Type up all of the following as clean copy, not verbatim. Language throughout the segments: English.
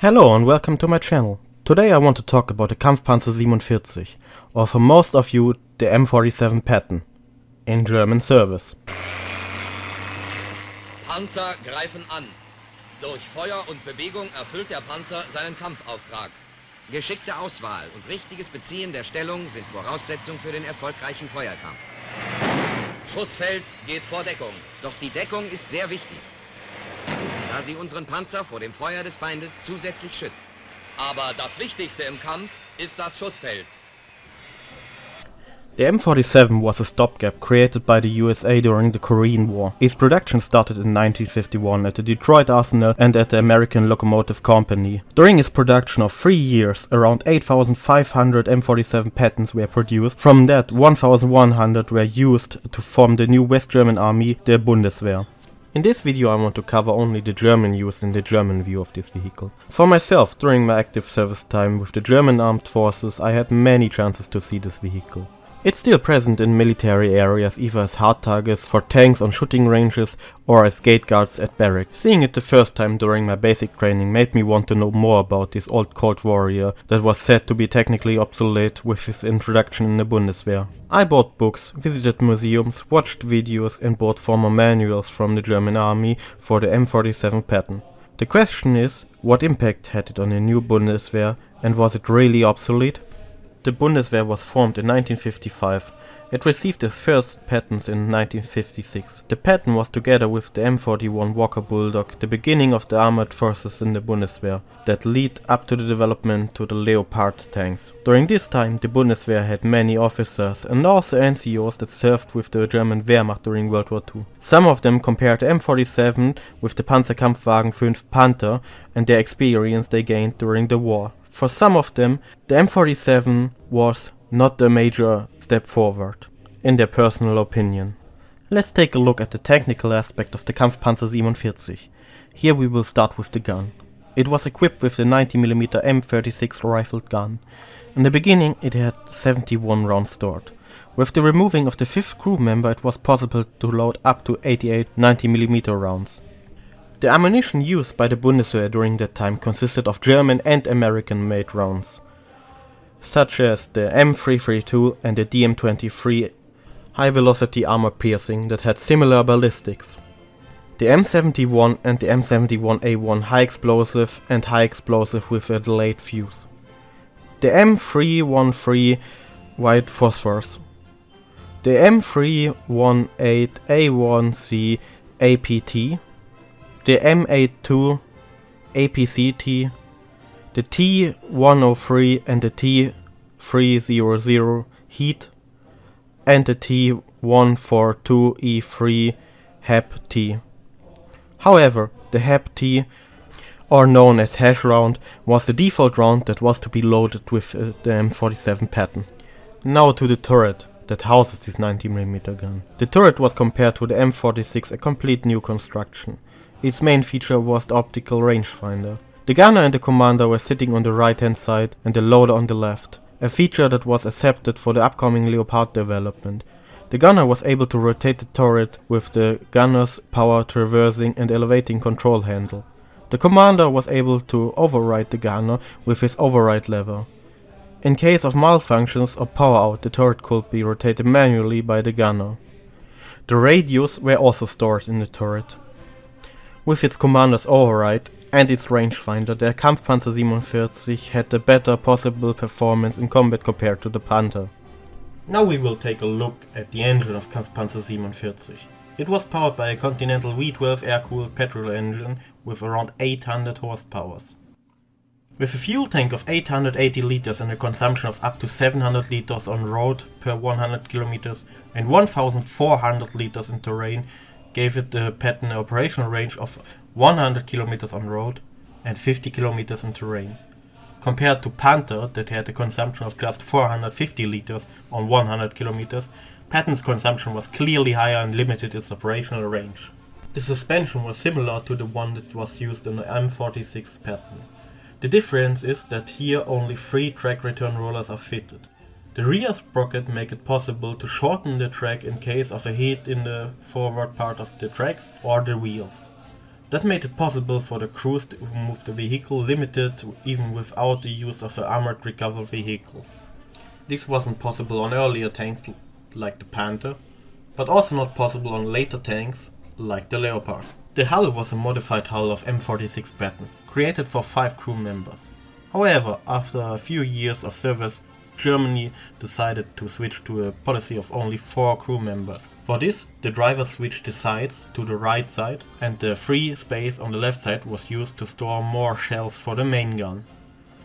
Hello and welcome to my channel. Today I want to talk about the Kampfpanzer M47, or for most of you the M47 Patton, in German service. Panzer greifen an. Durch Feuer und Bewegung erfüllt der Panzer seinen Kampfauftrag. Geschickte Auswahl und richtiges Beziehen der Stellung sind Voraussetzung für den erfolgreichen Feuerkampf. Schussfeld geht vor Deckung, doch die Deckung ist sehr wichtig, da sie unseren Panzer vor dem Feuer des Feindes zusätzlich schützt. Aber das Wichtigste im Kampf ist das Schussfeld. The M47 was a stopgap created by the USA during the Korean War. Its production started in 1951 at the Detroit Arsenal and at the American Locomotive Company. During its production of 3 years, around 8,500 M47 Pattons were produced. From that, 1,100 were used to form the new West German army, the Bundeswehr. In this video I want to cover only the German use and the German view of this vehicle. For myself, during my active service time with the German armed forces, I had many chances to see this vehicle. It's still present in military areas, either as hard targets for tanks on shooting ranges or as gate guards at barracks. Seeing it the first time during my basic training made me want to know more about this old Cold Warrior that was said to be technically obsolete with his introduction in the Bundeswehr. I bought books, visited museums, watched videos and bought former manuals from the German army for the M47 Patton. The question is, what impact had it on the new Bundeswehr and was it really obsolete? The Bundeswehr was formed in 1955. It received its first Pattons in 1956. The Patton was, together with the M41 Walker Bulldog, the beginning of the armored forces in the Bundeswehr that lead up to the development to the Leopard tanks. During this time the Bundeswehr had many officers and also NCOs that served with the German Wehrmacht during World War II. Some of them compared the M47 with the Panzerkampfwagen 5 Panther and their experience they gained during the war. For some of them, the M47 was not a major step forward, in their personal opinion. Let's take a look at the technical aspect of the Kampfpanzer M47. Here we will start with the gun. It was equipped with the 90mm M36 rifled gun. In the beginning it had 71 rounds stored. With the removing of the 5th crew member it was possible to load up to 88 90mm rounds. The ammunition used by the Bundeswehr during that time consisted of German and American made rounds, such as the M332 and the DM-23 high velocity armor piercing that had similar ballistics. The M71 and the M71A1 high explosive and high explosive with a delayed fuse. The M313 white phosphorus. The M318A1C APT. The M82 APCT, the T103 and the T300 heat, and the T142E3 HEP-T. However, the HEP-T, or known as hash round, was the default round that was to be loaded with the M47 Patton. Now to the turret that houses this 90mm gun. The turret was, compared to the M46, a complete new construction. Its main feature was the optical rangefinder. The gunner and the commander were sitting on the right hand side and the loader on the left, a feature that was accepted for the upcoming Leopard development. The gunner was able to rotate the turret with the gunner's power traversing and elevating control handle. The commander was able to override the gunner with his override lever. In case of malfunctions or power out, the turret could be rotated manually by the gunner. The radios were also stored in the turret. With its commander's override and its rangefinder, the Kampfpanzer M47 had the better possible performance in combat compared to the Panther. Now we will take a look at the engine of Kampfpanzer M47. It was powered by a Continental V12 air-cooled petrol engine with around 800 horsepower. With a fuel tank of 880 liters and a consumption of up to 700 liters on road per 100 kilometers and 1400 liters in terrain, gave it the Patton an operational range of 100 km on road and 50 km in terrain. Compared to Panther, that had a consumption of just 450 liters on 100 km, Patton's consumption was clearly higher and limited its operational range. The suspension was similar to the one that was used in the M46 Patton. The difference is that here only 3 track return rollers are fitted. The rear sprocket make it possible to shorten the track in case of a hit in the forward part of the tracks or the wheels. That made it possible for the crews to move the vehicle limited even without the use of the armored recovery vehicle. This wasn't possible on earlier tanks like the Panther, but also not possible on later tanks like the Leopard. The hull was a modified hull of M47 Patton, created for 5 crew members. However, after a few years of service, Germany decided to switch to a policy of only 4 crew members. For this, the driver switched the sides to the right side, and the free space on the left side was used to store more shells for the main gun.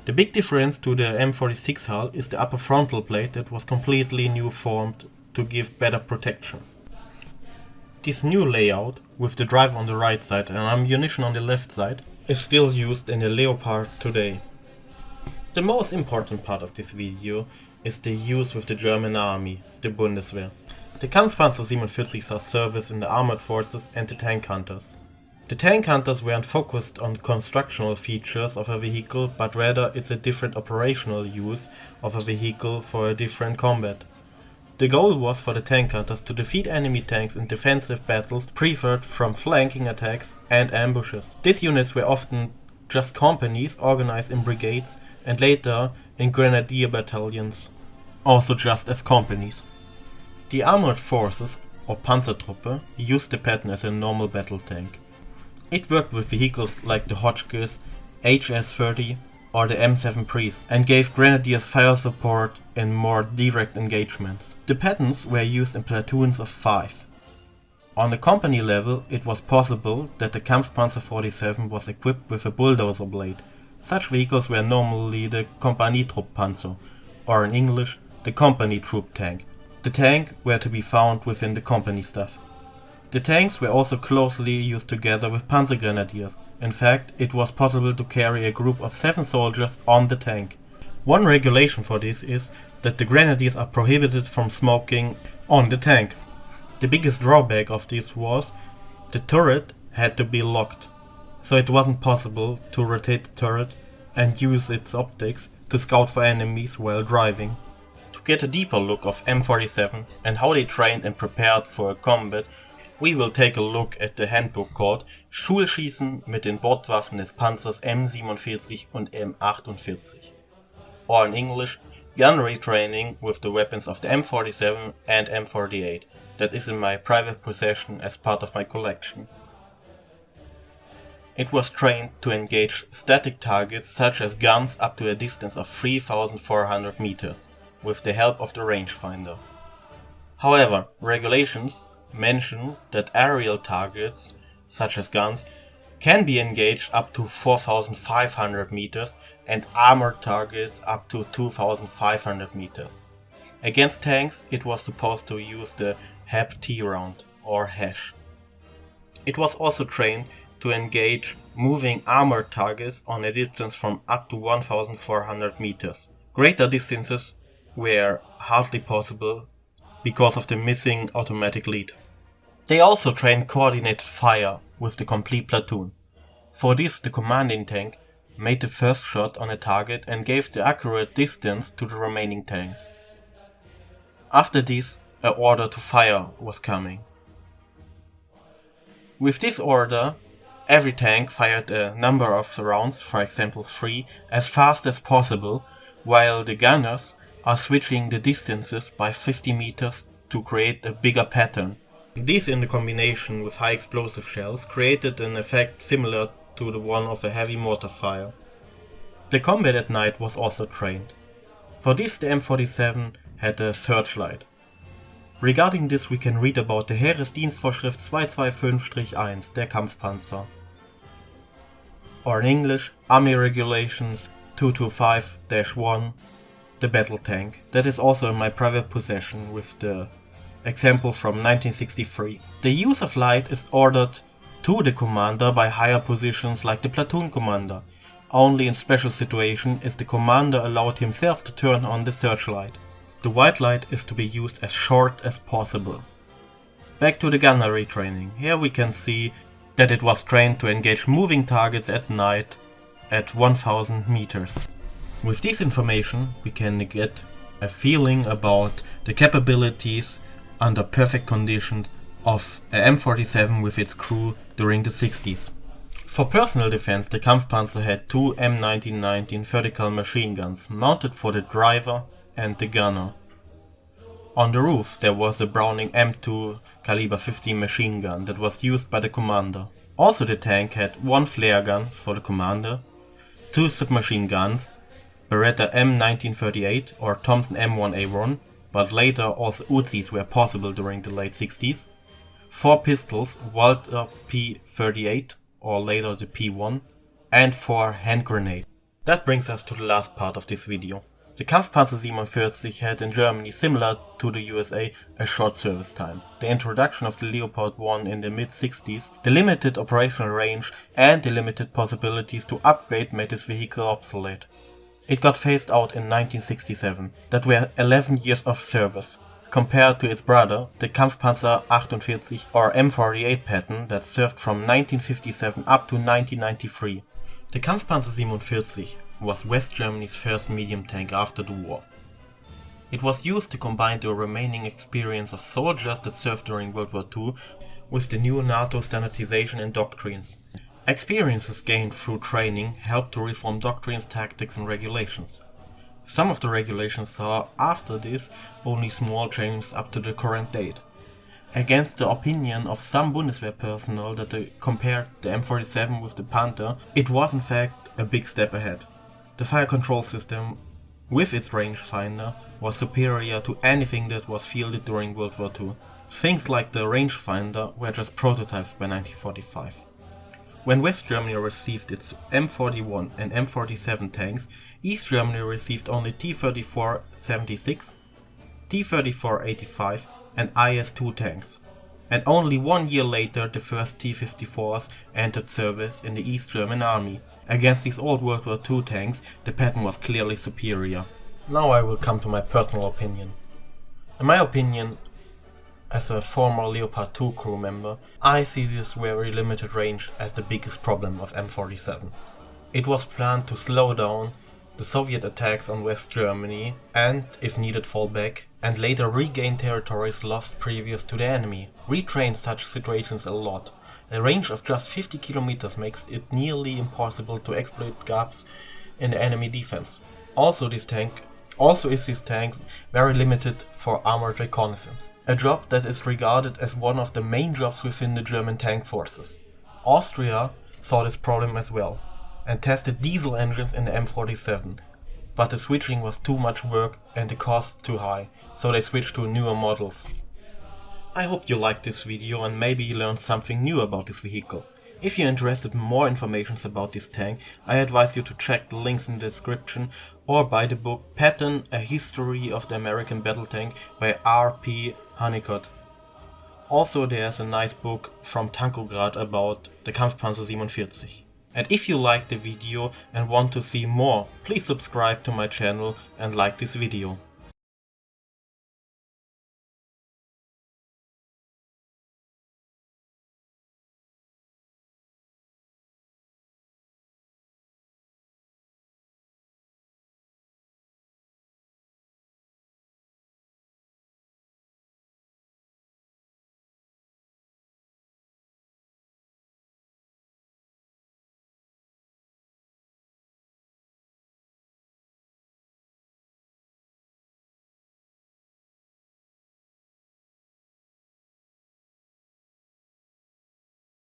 The big difference to the M46 hull is the upper frontal plate that was completely new formed to give better protection. This new layout, with the driver on the right side and ammunition on the left side, is still used in the Leopard today. The most important part of this video is the use with the German army, the Bundeswehr. The Kampfpanzer M47 saw service in the armored forces and the tank hunters. The tank hunters weren't focused on constructional features of a vehicle, but rather it's a different operational use of a vehicle for a different combat. The goal was for the tank hunters to defeat enemy tanks in defensive battles preferred from flanking attacks and ambushes. These units were often just companies organized in brigades and later in grenadier battalions, also just as companies. The armored forces, or Panzertruppe, used the Patton as a normal battle tank. It worked with vehicles like the Hotchkiss, HS-30 or the M7 Priest and gave grenadiers fire support in more direct engagements. The Pattons were used in platoons of 5. On the company level, it was possible that the Kampfpanzer 47 was equipped with a bulldozer blade. Such vehicles were normally the Kompanietrupppanzer, or in English, the company troop tank. The tank were to be found within the company staff. The tanks were also closely used together with panzer grenadiers. In fact, it was possible to carry a group of 7 soldiers on the tank. One regulation for this is that the grenadiers are prohibited from smoking on the tank. The biggest drawback of this was the turret had to be locked, so it wasn't possible to rotate the turret and use its optics to scout for enemies while driving. To get a deeper look of M47 and how they trained and prepared for combat, we will take a look at the handbook called Schulschießen mit den Bordwaffen des Panzers M47 und M48, or in English, gun retraining with the weapons of the M47 and M48, that is in my private possession as part of my collection. It was trained to engage static targets such as guns up to a distance of 3,400 meters, with the help of the rangefinder. However, regulations mention that aerial targets, such as guns, can be engaged up to 4,500 meters and armored targets up to 2,500 meters. Against tanks, it was supposed to use the HAP-T round, or hash. It was also trained to engage moving armored targets on a distance from up to 1,400 meters. Greater distances were hardly possible because of the missing automatic lead. They also trained coordinated fire with the complete platoon. For this, the commanding tank made the first shot on a target and gave the accurate distance to the remaining tanks. After this, an order to fire was coming. With this order, every tank fired a number of rounds, for example 3, as fast as possible, while the gunners are switching the distances by 50 meters to create a bigger pattern. This, in the combination with high explosive shells, created an effect similar to the one of a heavy mortar fire. The combat at night was also trained. For this, the M47 had a searchlight. Regarding this, we can read about the Heeresdienstvorschrift 225-1 der Kampfpanzer, or in English, Army Regulations 225-1, the battle tank, that is also in my private possession with the example from 1963. The use of light is ordered to the commander by higher positions like the platoon commander. Only in special situations is the commander allowed himself to turn on the searchlight. The white light is to be used as short as possible. Back to the gunnery training. Here we can see that it was trained to engage moving targets at night at 1000 meters. With this information we can get a feeling about the capabilities under perfect conditions of a M47 with its crew during the 60s. For personal defense, the Kampfpanzer had two M1919 vertical machine guns mounted for the driver and the gunner. On the roof there was a Browning M2 caliber 15 machine gun that was used by the commander. Also the tank had one flare gun for the commander, two submachine guns, Beretta M1938 or Thompson M1A1, but later also Uzis were possible during the late 60s, four pistols, Walter P38 or later the P1, and four hand grenades. That brings us to the last part of this video. The Kampfpanzer M47 had in Germany, similar to the USA, a short service time. The introduction of the Leopard 1 in the mid-60s, the limited operational range and the limited possibilities to upgrade made this vehicle obsolete. It got phased out in 1967, that were 11 years of service, compared to its brother, the Kampfpanzer M48 or M48 Patton that served from 1957 up to 1993. The Kampfpanzer M47 was West Germany's first medium tank after the war. It was used to combine the remaining experience of soldiers that served during World War II with the new NATO standardization and doctrines. Experiences gained through training helped to reform doctrines, tactics and regulations. Some of the regulations saw after this only small changes up to the current date. Against the opinion of some Bundeswehr personnel that they compared the M47 with the Panther, it was in fact a big step ahead. The fire control system, with its rangefinder, was superior to anything that was fielded during World War II. Things like the rangefinder were just prototypes by 1945. When West Germany received its M41 and M47 tanks, East Germany received only T-34-76, T-34-85 and IS-2 tanks. And only 1 year later the first T-54s entered service in the East German army. Against these old World War II tanks, the Patton was clearly superior. Now I will come to my personal opinion. In my opinion, as a former Leopard 2 crew member, I see this very limited range as the biggest problem of M47. It was planned to slow down the Soviet attacks on West Germany and, if needed, fall back, and later regain territories lost previous to the enemy. Retrain such situations a lot. A range of just 50 kilometers makes it nearly impossible to exploit gaps in the enemy defense. Also is this tank very limited for armored reconnaissance, a job that is regarded as one of the main jobs within the German tank forces. Austria saw this problem as well and tested diesel engines in the M47, but the switching was too much work and the cost too high, so they switched to newer models. I hope you liked this video and maybe you learned something new about this vehicle. If you're interested in more information about this tank, I advise you to check the links in the description or buy the book Patton, A History of the American Battle Tank by R.P. Honeycutt. Also there's a nice book from Tankograd about the Kampfpanzer M47. And if you liked the video and want to see more, please subscribe to my channel and like this video.